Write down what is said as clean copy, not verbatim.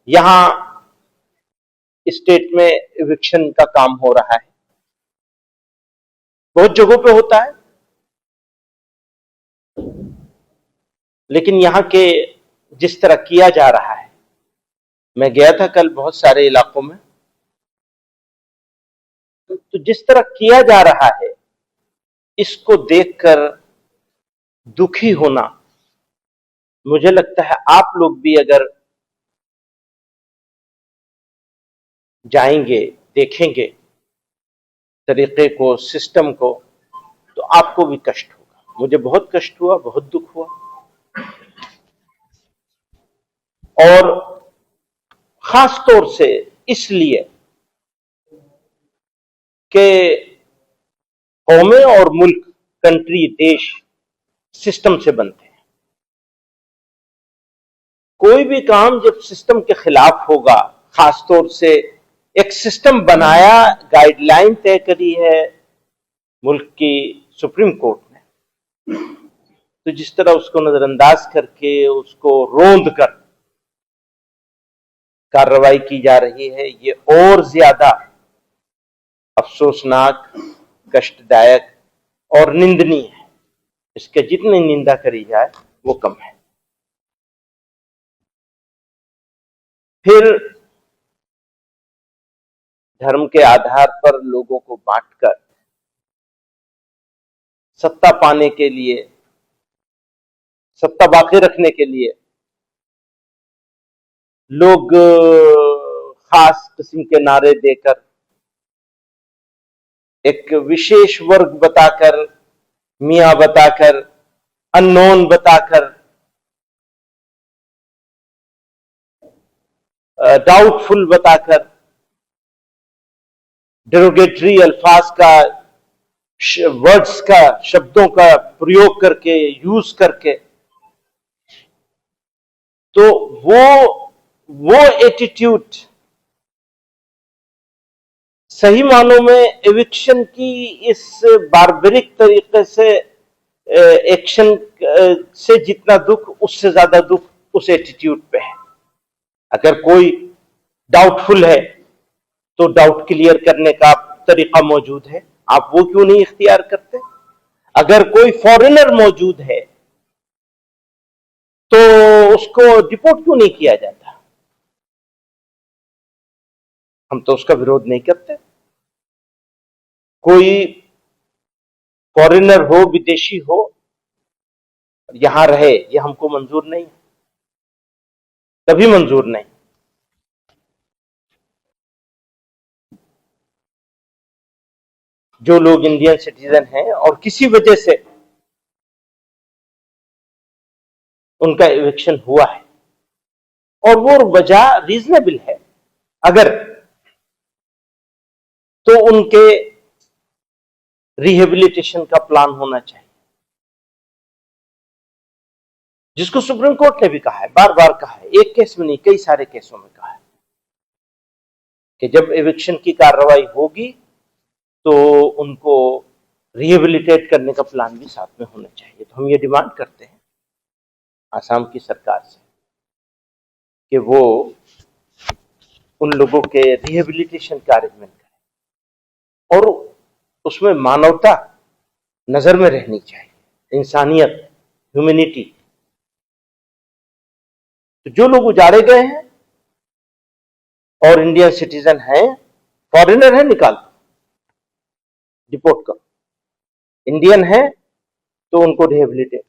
यहां स्टेट में इविक्शन का काम हो रहा है, बहुत जगहों पे होता है, लेकिन यहां के जिस तरह किया जा रहा है, मैं गया था कल बहुत सारे इलाकों में, तो जिस तरह किया जा रहा है इसको देखकर दुखी होना, मुझे लगता है आप लोग भी अगर जाएंगे, देखेंगे तरीके को, सिस्टम को, तो आपको भी कष्ट होगा। मुझे बहुत कष्ट हुआ, बहुत दुख हुआ। और खास तौर से इसलिए कि कौमें और मुल्क, कंट्री, देश सिस्टम से बनते हैं। कोई भी काम जब सिस्टम के खिलाफ होगा, खासतौर से एक सिस्टम बनाया, गाइडलाइन तय करी है मुल्क की सुप्रीम कोर्ट ने, तो जिस तरह उसको नजरअंदाज करके, उसको रोंद कर कार्रवाई की जा रही है, ये और ज्यादा अफसोसनाक, कष्टदायक और निंदनीय है। इसके जितनी निंदा करी जाए वो कम है। फिर धर्म के आधार पर लोगों को बांटकर सत्ता पाने के लिए, सत्ता बाकी रखने के लिए लोग खास किस्म के नारे देकर, एक विशेष वर्ग बताकर, मियां बताकर, अननोन बताकर, डाउटफुल बताकर, डेरोगेटरी अल्फाज का, वर्ड्स का, शब्दों का प्रयोग करके, यूज करके, तो वो एटीट्यूड सही मानों में एविक्शन की इस बारबरिक तरीके से एक्शन से जितना दुख, उससे ज्यादा दुख उस एटीट्यूड पे है। अगर कोई डाउटफुल है तो डाउट क्लियर करने का तरीका मौजूद है, आप वो क्यों नहीं इख्तियार करते? अगर कोई फॉरेनर मौजूद है तो उसको डिपोर्ट क्यों नहीं किया जाता? हम तो उसका विरोध नहीं करते। कोई फॉरेनर हो, विदेशी हो, यहां रहे, ये हमको मंजूर नहीं, कभी मंजूर नहीं। जो लोग इंडियन सिटीजन हैं और किसी वजह से उनका इविक्शन हुआ है और वो वजह रीजनेबल है अगर, तो उनके रिहेबिलिटेशन का प्लान होना चाहिए, जिसको सुप्रीम कोर्ट ने भी कहा है, बार बार कहा है, एक केस में नहीं, कई सारे केसों में कहा है कि जब एविक्शन की कार्रवाई होगी तो उनको रिहेबिलिटेट करने का प्लान भी साथ में होना चाहिए। तो हम ये डिमांड करते हैं आसाम की सरकार से कि वो उन लोगों के रिहेबिलिटेशन का अरेंजमेंट करें और उसमें मानवता नजर में रहनी चाहिए, इंसानियत, ह्यूमैनिटी। तो जो लोग उजाड़े गए हैं और इंडियन सिटीजन हैं, फॉरेनर है निकाल दो, डिपोर्ट करो, इंडियन है तो उनको रिहेबिलिटेट